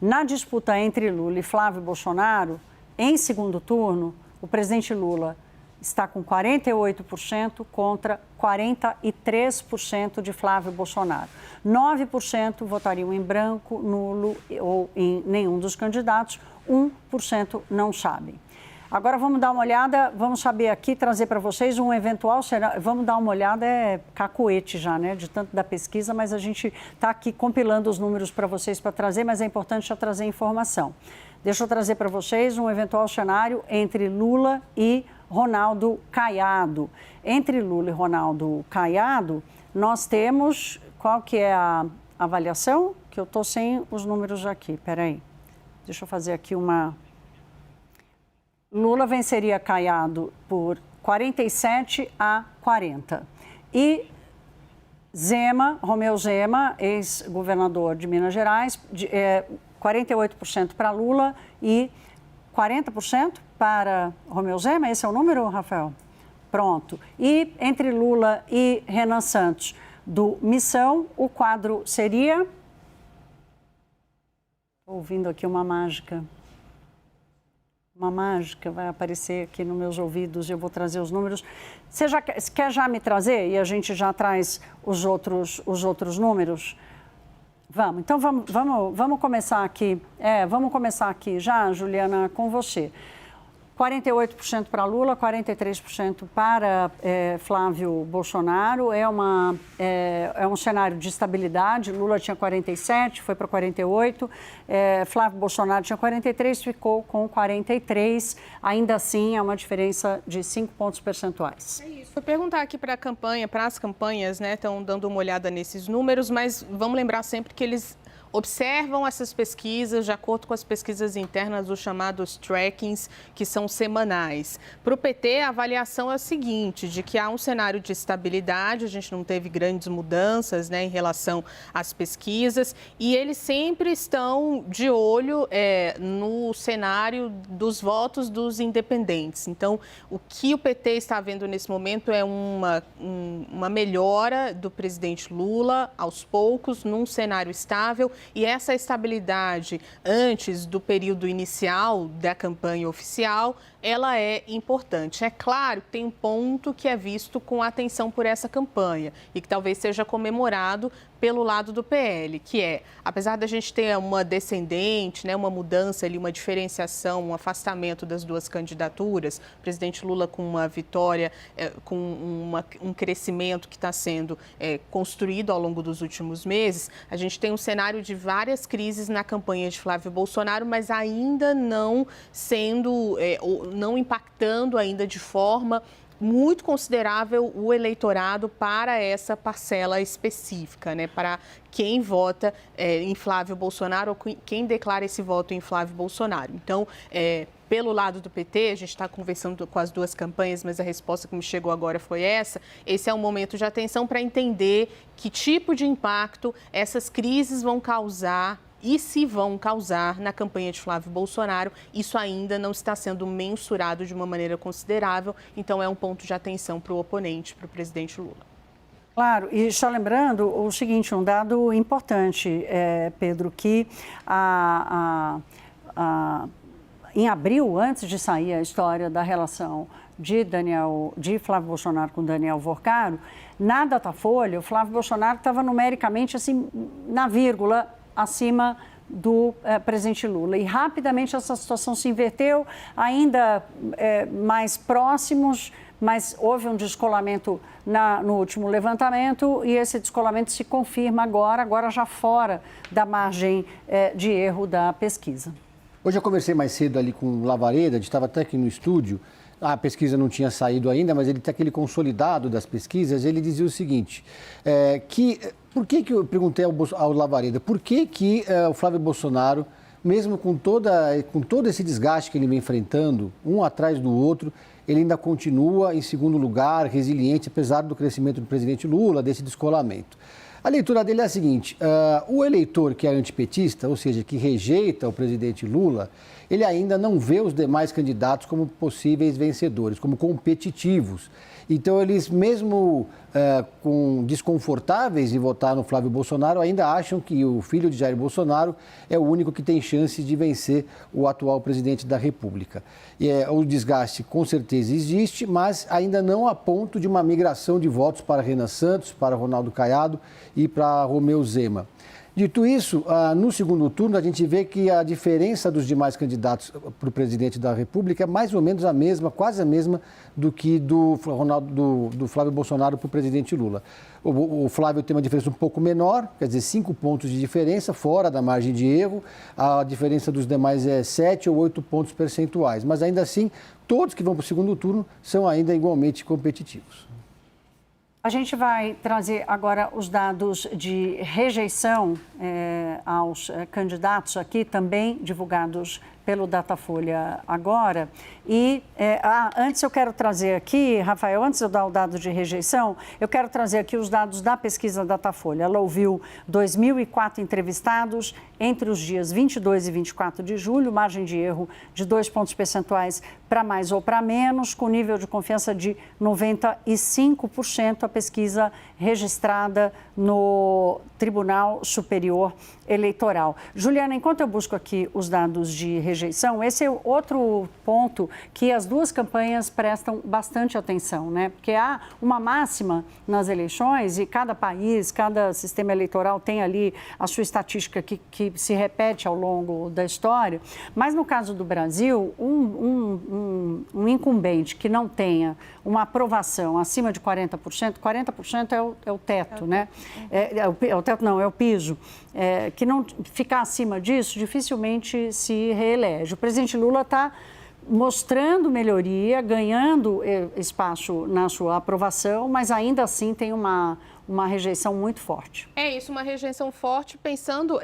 Na disputa entre Lula e Flávio Bolsonaro, em segundo turno, o presidente Lula está com 48% contra 43% de Flávio Bolsonaro. 9% votariam em branco, nulo ou em nenhum dos candidatos, 1% não sabem. Agora vamos dar uma olhada, vamos saber aqui, trazer para vocês um eventual cenário. Vamos dar uma olhada, é cacuete já, né, de tanto da pesquisa, mas a gente está aqui compilando os números para vocês para trazer, mas é importante já trazer informação. Deixa eu trazer para vocês um eventual cenário entre Lula e Ronaldo Caiado. Entre Lula e Ronaldo Caiado, nós temos, qual que é a avaliação? Que eu estou sem os números aqui, peraí. Deixa eu fazer aqui uma... Lula venceria Caiado por 47 a 40. E Zema, Romeu Zema, ex-governador de Minas Gerais, 48% para Lula e 40% para Romeu Zema. Esse é o número, Rafael? Pronto. E entre Lula e Renan Santos, do Missão, o quadro seria... Estou ouvindo aqui uma mágica. Uma mágica vai aparecer aqui nos meus ouvidos e eu vou trazer os números. Você quer já me trazer e a gente já traz os outros números? Vamos, então vamos começar aqui. Vamos começar aqui já, Juliana, com você. 48% para Lula, 43% para Flávio Bolsonaro. É um cenário de estabilidade. Lula tinha 47%, foi para 48%. Flávio Bolsonaro tinha 43%, ficou com 43%. Ainda assim, é uma diferença de 5 pontos percentuais. É isso. Vou perguntar aqui para a campanha, para as campanhas, né? Estão dando uma olhada nesses números, mas vamos lembrar sempre que eles observam essas pesquisas de acordo com as pesquisas internas, os chamados trackings, que são semanais. Para o PT, a avaliação é a seguinte, de que há um cenário de estabilidade, a gente não teve grandes mudanças, né, em relação às pesquisas, e eles sempre estão de olho no cenário dos votos dos independentes. Então, o que o PT está vendo nesse momento é uma melhora do presidente Lula, aos poucos, num cenário estável. E essa estabilidade antes do período inicial da campanha oficial, ela é importante. É claro que tem um ponto que é visto com atenção por essa campanha e que talvez seja comemorado pelo lado do PL, que é, apesar da gente ter uma descendente, né, uma mudança ali, uma diferenciação, um afastamento das duas candidaturas, o presidente Lula com uma vitória, com um crescimento que está sendo construído ao longo dos últimos meses, a gente tem um cenário de várias crises na campanha de Flávio Bolsonaro, mas ainda não sendo, não impactando ainda de forma muito considerável o eleitorado para essa parcela específica, né? Para quem vota em Flávio Bolsonaro ou quem declara esse voto em Flávio Bolsonaro. Então, pelo lado do PT, a gente está conversando com as duas campanhas, mas a resposta que me chegou agora foi essa. Esse é um momento de atenção para entender que tipo de impacto essas crises vão causar e se vão causar na campanha de Flávio Bolsonaro. Isso ainda não está sendo mensurado de uma maneira considerável, então é um ponto de atenção para o oponente, para o presidente Lula. Claro, e só lembrando o seguinte, um dado importante, Pedro, que em abril, antes de sair a história da relação de Flávio Bolsonaro com Daniel Vorcaro, na Datafolha, o Flávio Bolsonaro estava numericamente assim, na vírgula, acima do presidente Lula. E rapidamente essa situação se inverteu, ainda mais próximos, mas houve um descolamento no último levantamento e esse descolamento se confirma agora já fora da margem de erro da pesquisa. Hoje eu conversei mais cedo ali com o Lavareda, estava até aqui no estúdio, a pesquisa não tinha saído ainda, mas ele tem aquele consolidado das pesquisas, ele dizia o seguinte, por que eu perguntei ao Lavareda, por que o Flávio Bolsonaro, mesmo com todo esse desgaste que ele vem enfrentando, um atrás do outro, ele ainda continua em segundo lugar, resiliente, apesar do crescimento do presidente Lula, desse descolamento. A leitura dele é a seguinte, o eleitor que é antipetista, ou seja, que rejeita o presidente Lula, ele ainda não vê os demais candidatos como possíveis vencedores, como competitivos. Então, eles, mesmo desconfortáveis em votar no Flávio Bolsonaro, ainda acham que o filho de Jair Bolsonaro é o único que tem chance de vencer o atual presidente da República. O desgaste com certeza existe, mas ainda não a ponto de uma migração de votos para Renan Santos, para Ronaldo Caiado e para Romeu Zema. Dito isso, no segundo turno, a gente vê que a diferença dos demais candidatos para o presidente da República é mais ou menos a mesma, quase a mesma, do que do Flávio Bolsonaro para o presidente Lula. O Flávio tem uma diferença um pouco menor, quer dizer, 5 pontos de diferença, fora da margem de erro. A diferença dos demais é 7 ou 8 pontos percentuais. Mas ainda assim, todos que vão para o segundo turno são ainda igualmente competitivos. A gente vai trazer agora os dados de rejeição aos candidatos aqui, também divulgados pelo Datafolha agora. E antes eu quero trazer aqui, Rafael, antes de eu dar o dado de rejeição, eu quero trazer aqui os dados da pesquisa Datafolha. Ela ouviu 2.004 entrevistados entre os dias 22 e 24 de julho, margem de erro de 2 pontos percentuais para mais ou para menos, com nível de confiança de 95%, a pesquisa registrada no Tribunal Superior Eleitoral. Juliana, enquanto eu busco aqui os dados de rejeição, esse é outro ponto que as duas campanhas prestam bastante atenção, né? Porque há uma máxima nas eleições e cada país, cada sistema eleitoral tem ali a sua estatística que se repete ao longo da história. Mas no caso do Brasil, um incumbente que não tenha uma aprovação acima de 40% é o teto, né? O teto não, é o piso. Que não ficar acima disso, dificilmente se reelege. O presidente Lula está mostrando melhoria, ganhando espaço na sua aprovação, mas ainda assim tem uma rejeição muito forte. É isso, uma rejeição forte, pensando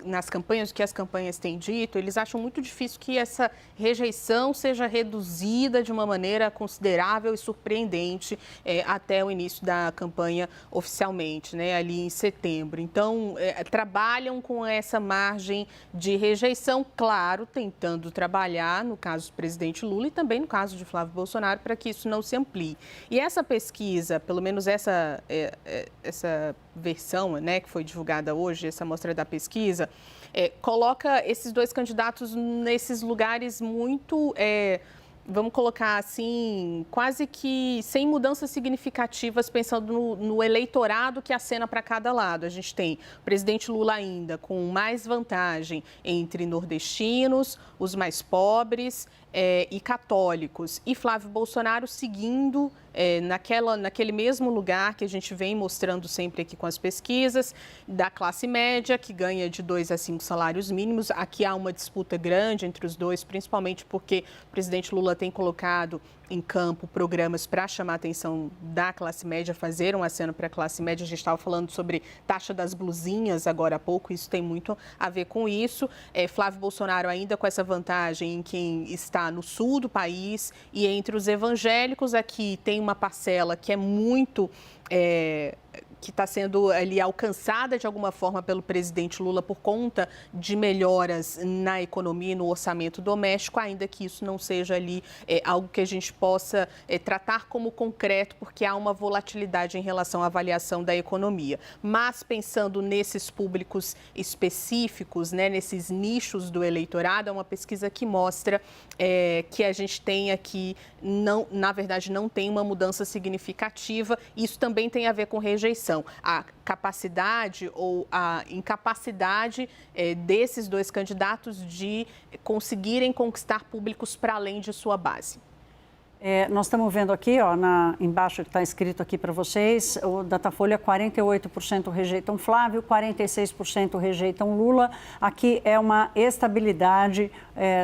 nas campanhas, o que as campanhas têm dito, eles acham muito difícil que essa rejeição seja reduzida de uma maneira considerável e surpreendente até o início da campanha oficialmente, né, ali em setembro. Então, trabalham com essa margem de rejeição, claro, tentando trabalhar, no caso do presidente Lula e também no caso de Flávio Bolsonaro, para que isso não se amplie. E essa pesquisa, pelo menos essa versão, né, que foi divulgada hoje, essa amostra da pesquisa, coloca esses dois candidatos nesses lugares muito, vamos colocar assim, quase que sem mudanças significativas, pensando no eleitorado que acena para cada lado. A gente tem o presidente Lula ainda com mais vantagem entre nordestinos, os mais pobres e católicos, e Flávio Bolsonaro seguindo naquele mesmo lugar que a gente vem mostrando sempre aqui com as pesquisas, da classe média, que ganha de 2 a 5 salários mínimos. Aqui há uma disputa grande entre os dois, principalmente porque o presidente Lula tem colocado em campo programas para chamar a atenção da classe média, fazer um aceno para a classe média. A gente estava falando sobre taxa das blusinhas agora há pouco, isso tem muito a ver com isso. Flávio Bolsonaro ainda com essa vantagem em quem está no sul do país e entre os evangélicos. Aqui tem uma parcela que é muito... que está sendo ali alcançada de alguma forma pelo presidente Lula por conta de melhoras na economia e no orçamento doméstico, ainda que isso não seja ali algo que a gente possa tratar como concreto, porque há uma volatilidade em relação à avaliação da economia. Mas pensando nesses públicos específicos, né, nesses nichos do eleitorado, é uma pesquisa que mostra que a gente tem aqui, na verdade, não tem uma mudança significativa. Isso também tem a ver com rejeição. A capacidade ou a incapacidade desses dois candidatos de conseguirem conquistar públicos para além de sua base. Nós estamos vendo aqui, embaixo que está escrito aqui para vocês, o Datafolha, 48% rejeitam Flávio, 46% rejeitam Lula. Aqui é uma estabilidade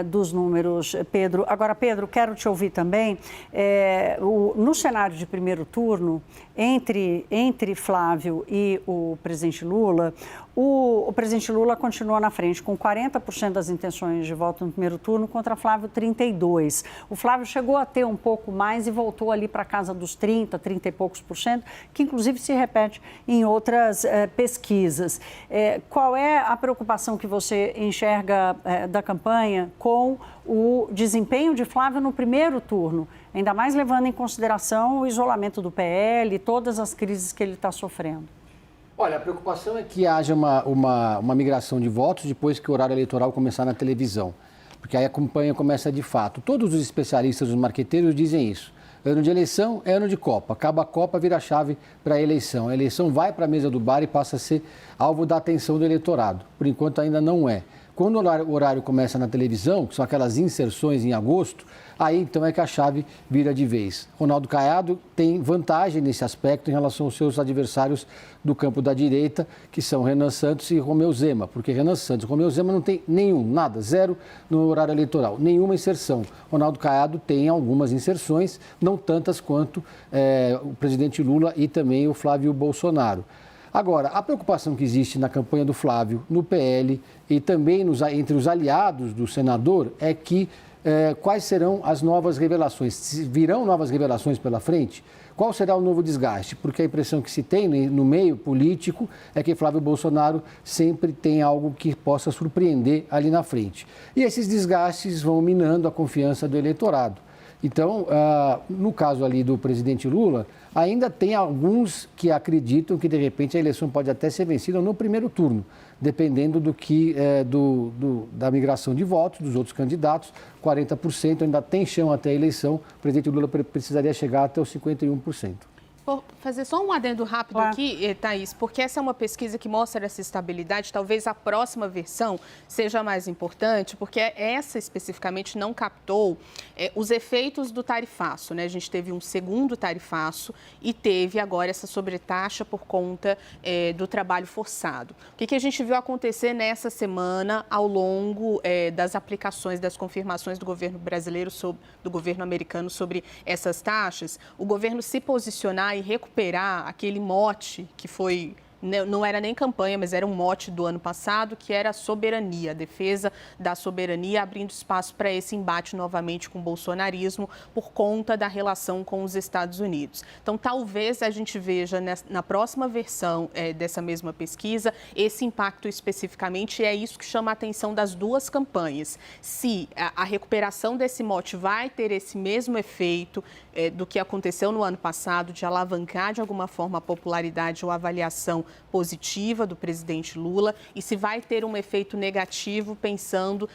dos números, Pedro. Agora, Pedro, quero te ouvir também. No cenário de primeiro turno, entre Flávio e o presidente Lula, o presidente Lula continua na frente, com 40% das intenções de voto no primeiro turno contra Flávio, 32%. O Flávio chegou a ter um pouco mais e voltou ali para a casa dos 30 e poucos por cento, que inclusive se repete em outras pesquisas. Qual é a preocupação que você enxerga da campanha com o desempenho de Flávio no primeiro turno? Ainda mais levando em consideração o isolamento do PL e todas as crises que ele está sofrendo. Olha, a preocupação é que haja uma migração de votos depois que o horário eleitoral começar na televisão. Porque aí a campanha começa de fato. Todos os especialistas, os marqueteiros dizem isso. Ano de eleição é ano de Copa. Acaba a Copa, vira a chave para a eleição. A eleição vai para a mesa do bar e passa a ser alvo da atenção do eleitorado. Por enquanto ainda não é. Quando o horário começa na televisão, que são aquelas inserções em agosto, aí então é que a chave vira de vez. Ronaldo Caiado tem vantagem nesse aspecto em relação aos seus adversários do campo da direita, que são Renan Santos e Romeu Zema, porque Renan Santos e Romeu Zema não tem nada, zero no horário eleitoral, nenhuma inserção. Ronaldo Caiado tem algumas inserções, não tantas quanto o presidente Lula e também o Flávio Bolsonaro. Agora, a preocupação que existe na campanha do Flávio, no PL e também entre os aliados do senador é que quais serão as novas revelações? Virão novas revelações pela frente? Qual será o novo desgaste? Porque a impressão que se tem no meio político é que Flávio Bolsonaro sempre tem algo que possa surpreender ali na frente. E esses desgastes vão minando a confiança do eleitorado. Então, no caso ali do presidente Lula, ainda tem alguns que acreditam que, de repente, a eleição pode até ser vencida no primeiro turno, dependendo da migração de votos dos outros candidatos. 40% ainda tem chão até a eleição, o presidente Lula precisaria chegar até os 51%. Vou fazer só um adendo rápido aqui, Thaís, porque essa é uma pesquisa que mostra essa estabilidade. Talvez a próxima versão seja mais importante, porque essa especificamente não captou os efeitos do tarifaço, né? A gente teve um segundo tarifaço e teve agora essa sobretaxa por conta do trabalho forçado. O que a gente viu acontecer nessa semana ao longo das aplicações, das confirmações do governo brasileiro, do governo americano sobre essas taxas? O governo se posicionar e recuperar aquele mote que foi, não era nem campanha, mas era um mote do ano passado, que era a soberania, a defesa da soberania, abrindo espaço para esse embate novamente com o bolsonarismo por conta da relação com os Estados Unidos. Então, talvez a gente veja na próxima versão dessa mesma pesquisa esse impacto especificamente, e é isso que chama a atenção das duas campanhas. Se a recuperação desse mote vai ter esse mesmo efeito do que aconteceu no ano passado, de alavancar de alguma forma a popularidade ou a avaliação positiva do presidente Lula, e se vai ter um efeito negativo pensando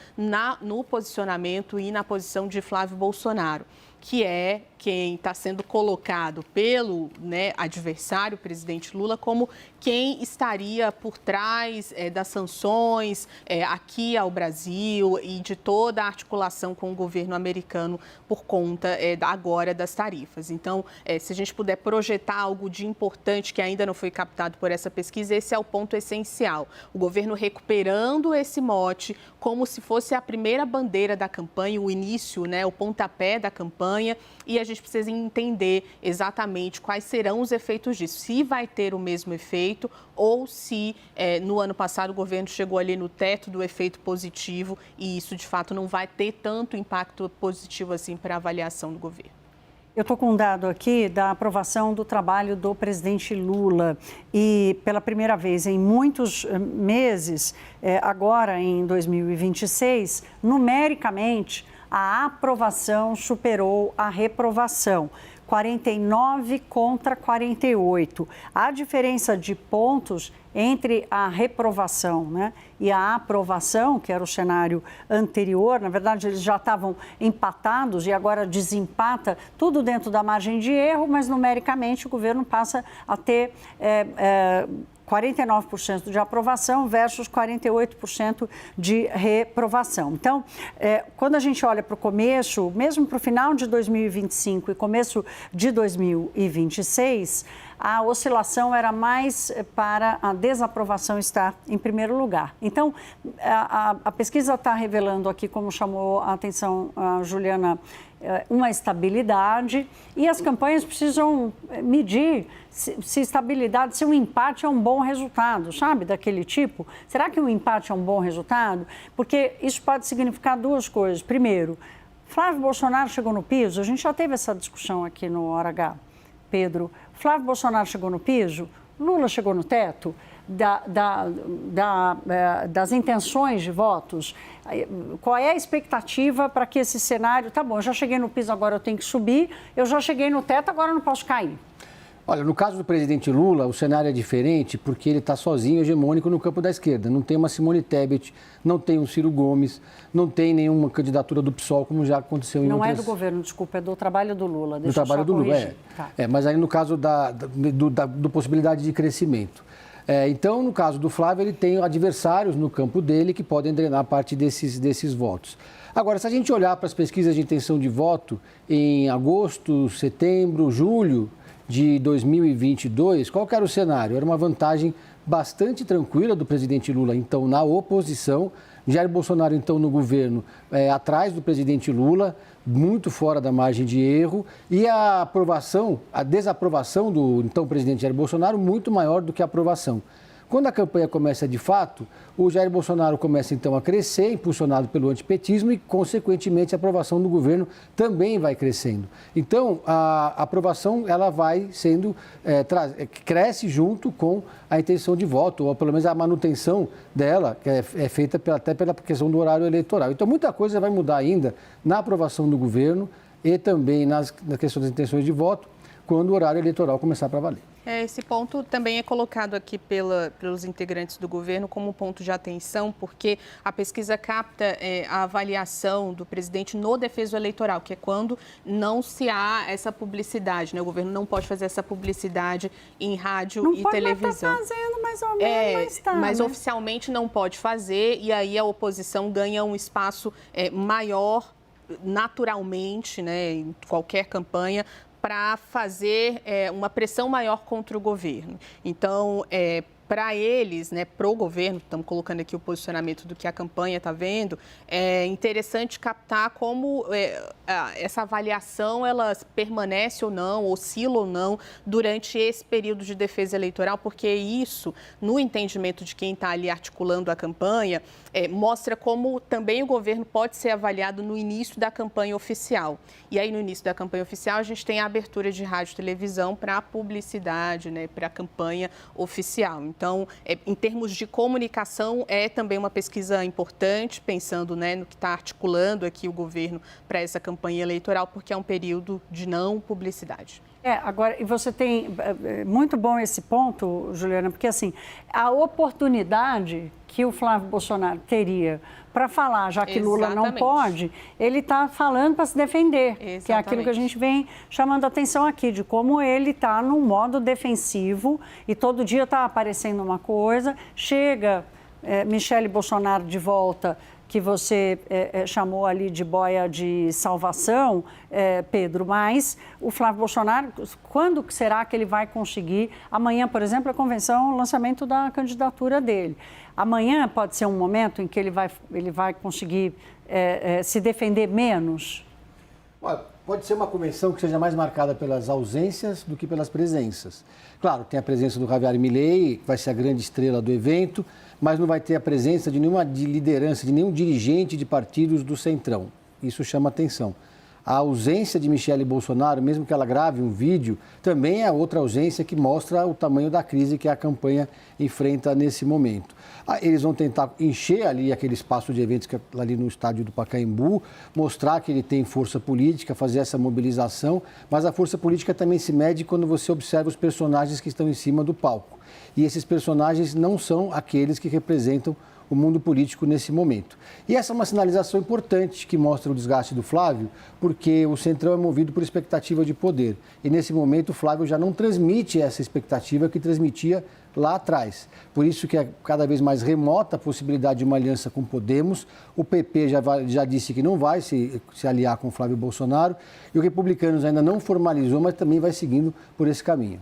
no posicionamento e na posição de Flávio Bolsonaro, que é quem está sendo colocado pelo adversário, o presidente Lula, como quem estaria por trás das sanções aqui ao Brasil e de toda a articulação com o governo americano por conta agora das tarifas. Então, se a gente puder projetar algo de importante que ainda não foi captado por essa pesquisa, esse é o ponto essencial. O governo recuperando esse mote como se fosse a primeira bandeira da campanha, o início, o pontapé da campanha, e a gente precisa entender exatamente quais serão os efeitos disso. Se vai ter o mesmo efeito ou se no ano passado o governo chegou ali no teto do efeito positivo e isso de fato não vai ter tanto impacto positivo assim para a avaliação do governo. Eu estou com um dado aqui da aprovação do trabalho do presidente Lula e pela primeira vez em muitos meses, agora em 2026, numericamente, a aprovação superou a reprovação, 49 contra 48. A diferença de pontos entre a reprovação e a aprovação, que era o cenário anterior, na verdade eles já estavam empatados e agora desempata, tudo dentro da margem de erro, mas numericamente o governo passa a ter 49% de aprovação versus 48% de reprovação. Então, quando a gente olha para o começo, mesmo para o final de 2025 e começo de 2026, a oscilação era mais para a desaprovação estar em primeiro lugar. Então, a pesquisa está revelando aqui, como chamou a atenção a Juliana, uma estabilidade, e as campanhas precisam medir se estabilidade, se um empate é um bom resultado, sabe, daquele tipo. Será que um empate é um bom resultado? Porque isso pode significar duas coisas. Primeiro, Flávio Bolsonaro chegou no piso, a gente já teve essa discussão aqui no Hora H, Pedro. Flávio Bolsonaro chegou no piso, Lula chegou no teto das intenções de votos. Qual é a expectativa para que esse cenário... Tá bom, eu já cheguei no piso, agora eu tenho que subir, eu já cheguei no teto, agora eu não posso cair. Olha, no caso do presidente Lula, o cenário é diferente porque ele está sozinho, hegemônico no campo da esquerda. Não tem uma Simone Tebet, não tem um Ciro Gomes, não tem nenhuma candidatura do PSOL, como já aconteceu em outras... Não é do governo, desculpa, é do trabalho do Lula. Do trabalho do Lula, é. Tá. Mas aí no caso do possibilidade de crescimento. Então, no caso do Flávio, ele tem adversários no campo dele que podem drenar parte desses votos. Agora, se a gente olhar para as pesquisas de intenção de voto em agosto, setembro, julho de 2022, qual que era o cenário? Era uma vantagem bastante tranquila do presidente Lula, então, na oposição. Jair Bolsonaro, então, no governo, atrás do presidente Lula, muito fora da margem de erro, e a desaprovação do então presidente Jair Bolsonaro muito maior do que a aprovação. Quando a campanha começa de fato, o Jair Bolsonaro começa então a crescer, impulsionado pelo antipetismo e, consequentemente, a aprovação do governo também vai crescendo. Então, a aprovação ela vai sendo, cresce junto com a intenção de voto, ou pelo menos a manutenção dela, que é feita até pela questão do horário eleitoral. Então, muita coisa vai mudar ainda na aprovação do governo e também na questão das intenções de voto, quando o horário eleitoral começar para valer. Esse ponto também é colocado aqui pelos integrantes do governo como ponto de atenção, porque a pesquisa capta a avaliação do presidente no defeso eleitoral, que é quando não se há essa publicidade, né? O governo não pode fazer essa publicidade em rádio e televisão. Não pode estar fazendo mais ou menos, mas oficialmente não pode fazer, e aí a oposição ganha um espaço maior naturalmente, né, em qualquer campanha, para fazer uma pressão maior contra o governo. Então, para eles, né, para o governo, estamos colocando aqui o posicionamento do que a campanha está vendo, é interessante captar como essa avaliação ela permanece ou não, oscila ou não, durante esse período de defesa eleitoral, porque isso, no entendimento de quem está ali articulando a campanha, mostra como também o governo pode ser avaliado no início da campanha oficial. E aí, no início da campanha oficial, a gente tem a abertura de rádio e televisão para a publicidade, né, para a campanha oficial. Então, em termos de comunicação, é também uma pesquisa importante, pensando, né, no que está articulando aqui o governo para essa campanha eleitoral, porque é um período de não publicidade. Agora, e você tem muito bom esse ponto, Juliana, porque assim, a oportunidade que o Flávio Bolsonaro teria para falar, já que Lula não pode, ele está falando para se defender, que é aquilo que a gente vem chamando a atenção aqui, de como ele está num modo defensivo e todo dia está aparecendo uma coisa, chega Michele Bolsonaro de volta, que você chamou ali de boia de salvação, Pedro, mas o Flávio Bolsonaro, quando será que ele vai conseguir? Amanhã, por exemplo, a convenção, o lançamento da candidatura dele. Amanhã pode ser um momento em que ele vai conseguir se defender menos? Pode ser uma convenção que seja mais marcada pelas ausências do que pelas presenças. Claro, tem a presença do Javier Milei, que vai ser a grande estrela do evento, mas não vai ter a presença de nenhuma liderança, de nenhum dirigente de partidos do Centrão. Isso chama atenção. A ausência de Michele Bolsonaro, mesmo que ela grave um vídeo, também é outra ausência que mostra o tamanho da crise que a campanha enfrenta nesse momento. Eles vão tentar encher ali aquele espaço de eventos que é ali no estádio do Pacaembu, mostrar que ele tem força política, fazer essa mobilização, mas a força política também se mede quando você observa os personagens que estão em cima do palco. E esses personagens não são aqueles que representam o mundo político nesse momento. E essa é uma sinalização importante que mostra o desgaste do Flávio, porque o Centrão é movido por expectativa de poder. E nesse momento o Flávio já não transmite essa expectativa que transmitia lá atrás. Por isso que é cada vez mais remota a possibilidade de uma aliança com Podemos. O PP já disse que não vai se aliar com o Flávio Bolsonaro. E o Republicanos ainda não formalizou, mas também vai seguindo por esse caminho.